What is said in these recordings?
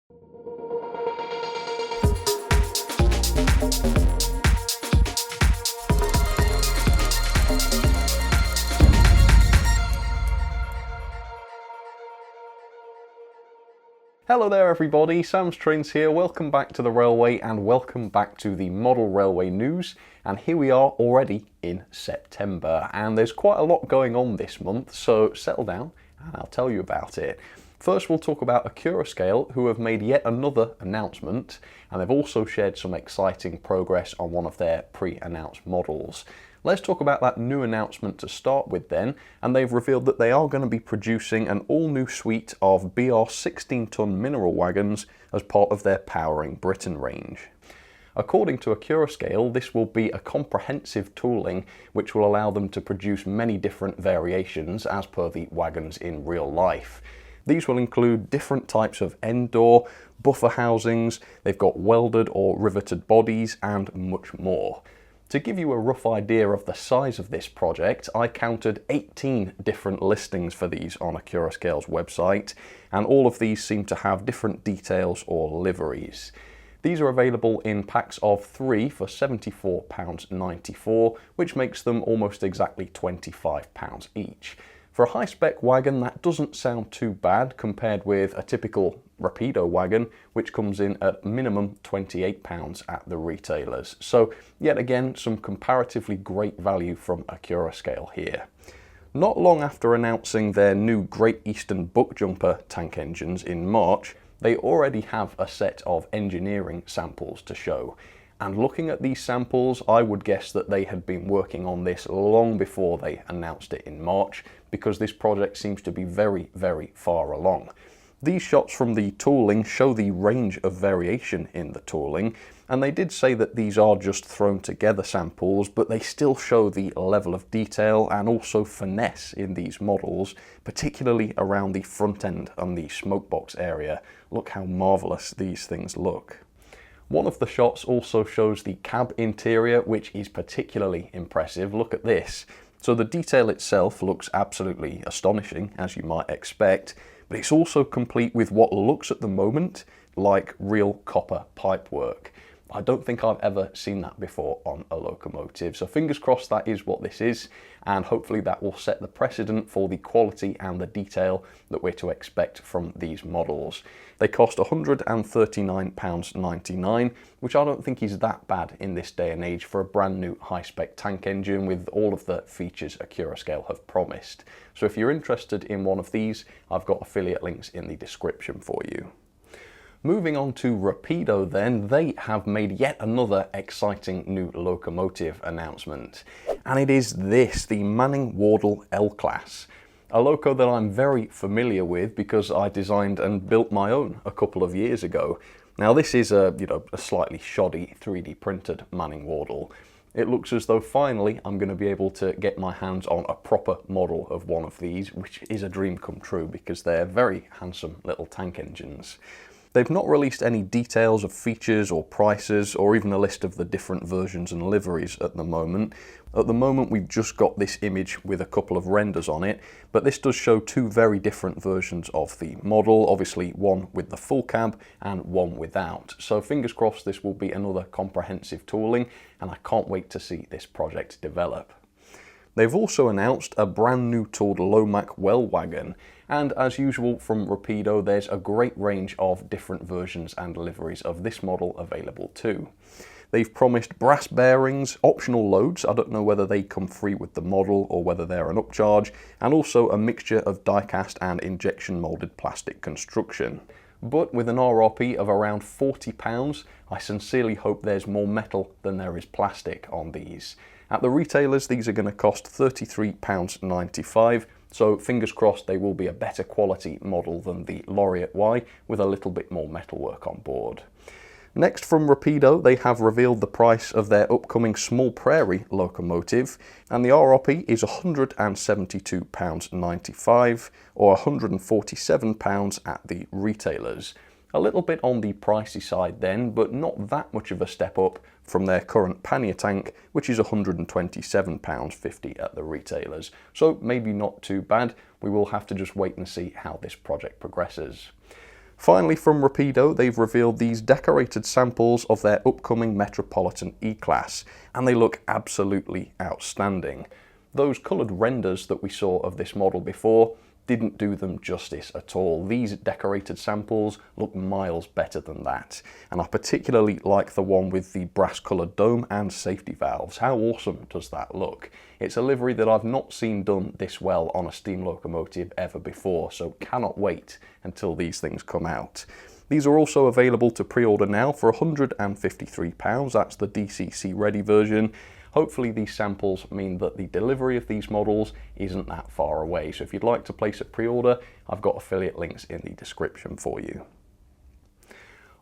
Hello there everybody, Sam's Trains here, welcome back to the railway and welcome back to the model railway news. And here we are already in September and there's quite a lot going on this month, so settle down and I'll tell you about it. First we'll talk about Accurascale, who have made yet another announcement, and they've also shared some exciting progress on one of their pre-announced models. Let's talk about that new announcement to start with then, and they've revealed that they are going to be producing an all-new suite of BR 16-ton mineral wagons as part of their Powering Britain range. According to Accurascale, this will be a comprehensive tooling which will allow them to produce many different variations as per the wagons in real life. These will include different types of end door, buffer housings, they've got welded or riveted bodies and much more. To give you a rough idea of the size of this project, I counted 18 different listings for these on Accurascale's website, and all of these seem to have different details or liveries. These are available in packs of 3 for £74.94, which makes them almost exactly £25 each. For a high-spec wagon, that doesn't sound too bad compared with a typical Rapido wagon, which comes in at minimum £28 at the retailers. So yet again, some comparatively great value from Accurascale here. Not long after announcing their new Great Eastern Buck Jumper tank engines in March, they already have a set of engineering samples to show. And looking at these samples, I would guess that they had been working on this long before they announced it in March, because this project seems to be very, very far along. These shots from the tooling show the range of variation in the tooling, and they did say that these are just thrown together samples, but they still show the level of detail and also finesse in these models, particularly around the front end and the smokebox area. Look how marvellous these things look. One of the shots also shows the cab interior, which is particularly impressive. Look at this. So the detail itself looks absolutely astonishing, as you might expect, but it's also complete with what looks at the moment like real copper pipework. I don't think I've ever seen that before on a locomotive, so fingers crossed that is what this is, and hopefully that will set the precedent for the quality and the detail that we're to expect from these models. They cost £139.99, which I don't think is that bad in this day and age for a brand new high-spec tank engine with all of the features Accurascale have promised. So if you're interested in one of these, I've got affiliate links in the description for you. Moving on to Rapido then, they have made yet another exciting new locomotive announcement. And it is this, the Manning Wardle L-Class. A loco that I'm very familiar with because I designed and built my own a couple of years ago. Now this is a slightly shoddy 3D printed Manning Wardle. It looks as though finally I'm going to be able to get my hands on a proper model of one of these, which is a dream come true because they're very handsome little tank engines. They've not released any details of features or prices or even a list of the different versions and liveries at the moment. At the moment we've just got this image with a couple of renders on it, but this does show two very different versions of the model, obviously one with the full cab and one without. So fingers crossed this will be another comprehensive tooling, and I can't wait to see this project develop. They've also announced a brand new tooled Lomac well wagon, and as usual from Rapido there's a great range of different versions and liveries of this model available too. They've promised brass bearings, optional loads, I don't know whether they come free with the model or whether they're an upcharge, and also a mixture of die-cast and injection moulded plastic construction. But with an RRP of around £40, I sincerely hope there's more metal than there is plastic on these. At the retailers, these are going to cost £33.95, so fingers crossed they will be a better quality model than the Laureate Y with a little bit more metalwork on board. Next from Rapido, they have revealed the price of their upcoming Small Prairie locomotive, and the RRP is £172.95 or £147 at the retailers. A little bit on the pricey side then, but not that much of a step up from their current pannier tank, which is £127.50 at the retailers. So maybe not too bad. We will have to just wait and see how this project progresses. Finally, from Rapido, they've revealed these decorated samples of their upcoming Metropolitan E-Class, and they look absolutely outstanding. Those coloured renders that we saw of this model before didn't do them justice at all. These decorated samples look miles better than that, and I particularly like the one with the brass coloured dome and safety valves. How awesome does that look? It's a livery that I've not seen done this well on a steam locomotive ever before, so cannot wait until these things come out. These are also available to pre-order now for £153, that's the DCC ready version. Hopefully these samples mean that the delivery of these models isn't that far away, so if you'd like to place a pre-order, I've got affiliate links in the description for you.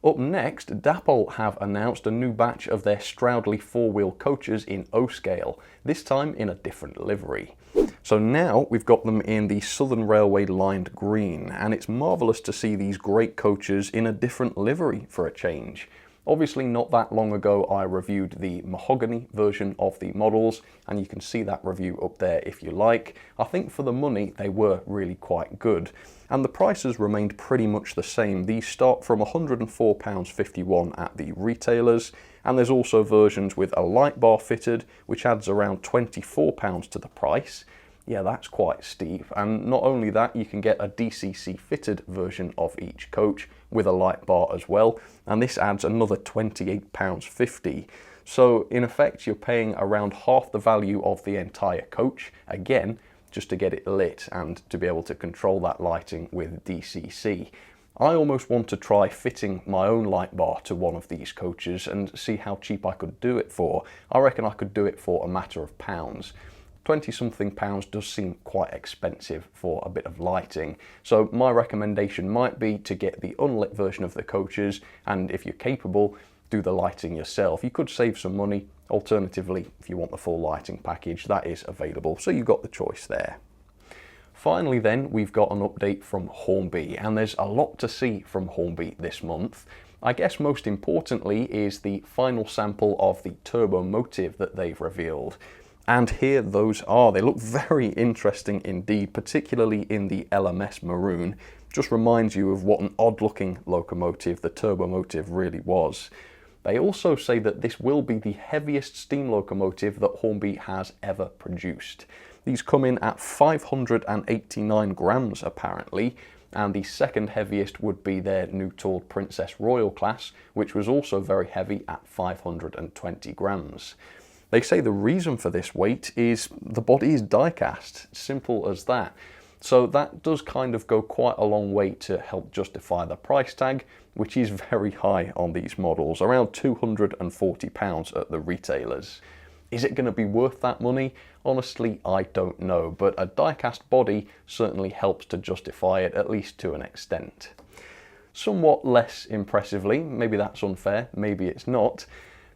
Up next, Dapol have announced a new batch of their Stroudley four-wheel coaches in O-scale, this time in a different livery. So now we've got them in the Southern Railway lined green, and it's marvellous to see these great coaches in a different livery for a change. Obviously not that long ago I reviewed the mahogany version of the models, and you can see that review up there if you like. I think for the money they were really quite good, and the prices remained pretty much the same. These start from £104.51 at the retailers, and there's also versions with a light bar fitted, which adds around £24 to the price. Yeah, that's quite steep, and not only that, you can get a DCC fitted version of each coach with a light bar as well, and this adds another £28.50. So in effect you're paying around half the value of the entire coach, again, just to get it lit and to be able to control that lighting with DCC. I almost want to try fitting my own light bar to one of these coaches and see how cheap I could do it for. I reckon I could do it for a matter of pounds. 20-something pounds does seem quite expensive for a bit of lighting, so my recommendation might be to get the unlit version of the coaches, and if you're capable, do the lighting yourself. You could save some money. Alternatively, if you want the full lighting package, that is available, so you've got the choice there. Finally then, we've got an update from Hornby, and there's a lot to see from Hornby this month. I guess most importantly is the final sample of the turbo motive that they've revealed. And here those are. They look very interesting indeed, particularly in the LMS maroon. Just reminds you of what an odd looking locomotive the turbo motive really was. They also say that this will be the heaviest steam locomotive that Hornby has ever produced. These come in at 589 grams apparently, and the second heaviest would be their new tooled Princess Royal class, which was also very heavy at 520 grams. They say the reason for this weight is the body is die-cast, simple as that. So that does kind of go quite a long way to help justify the price tag, which is very high on these models, around £240 at the retailers. Is it going to be worth that money? Honestly, I don't know, but a die-cast body certainly helps to justify it, at least to an extent. Somewhat less impressively, maybe that's unfair, maybe it's not,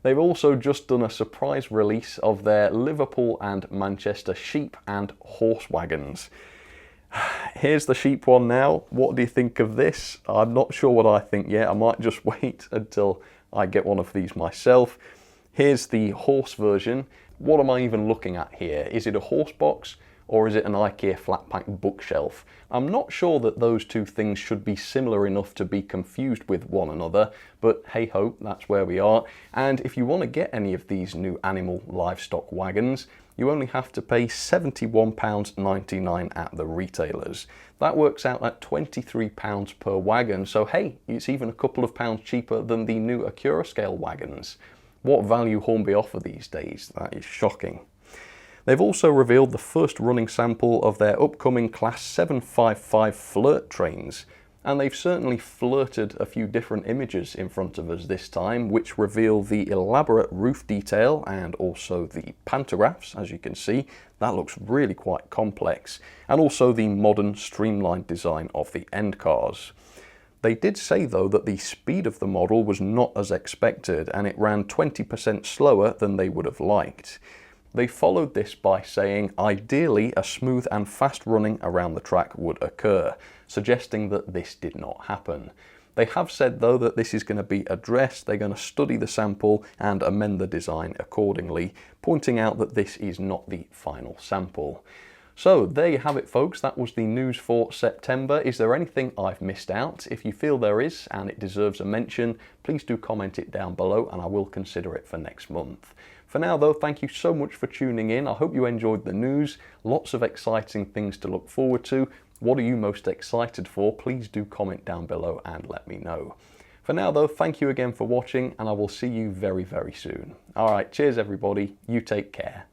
they've also just done a surprise release of their Liverpool and Manchester sheep and horse wagons. Here's the sheep one now. What do you think of this? I'm not sure what I think yet. I might just wait until I get one of these myself. Here's the horse version. What am I even looking at here? Is it a horse box or is it an IKEA flat pack bookshelf? I'm not sure that those two things should be similar enough to be confused with one another, but hey ho, that's where we are. And if you want to get any of these new animal livestock wagons, you only have to pay £71.99 at the retailers. That works out at £23 per wagon, so hey, it's even a couple of pounds cheaper than the new Accurascale wagons. What value Hornby offer these days? That is shocking. They've also revealed the first running sample of their upcoming Class 755 flirt trains, and they've certainly flirted a few different images in front of us this time, which reveal the elaborate roof detail and also the pantographs, as you can see. That looks really quite complex, and also the modern streamlined design of the end cars. They did say though that the speed of the model was not as expected, and it ran 20% slower than they would have liked. They followed this by saying ideally a smooth and fast running around the track would occur, suggesting that this did not happen. They have said though that this is going to be addressed. They're going to study the sample and amend the design accordingly, pointing out that this is not the final sample. So there you have it, folks. That was the news for September. Is there anything I've missed out? If you feel there is and it deserves a mention, please do comment it down below and I will consider it for next month. For now though, thank you so much for tuning in. I hope you enjoyed the news. Lots of exciting things to look forward to. What are you most excited for? Please do comment down below and let me know. For now though, thank you again for watching and I will see you very, very soon. All right, cheers everybody. You take care.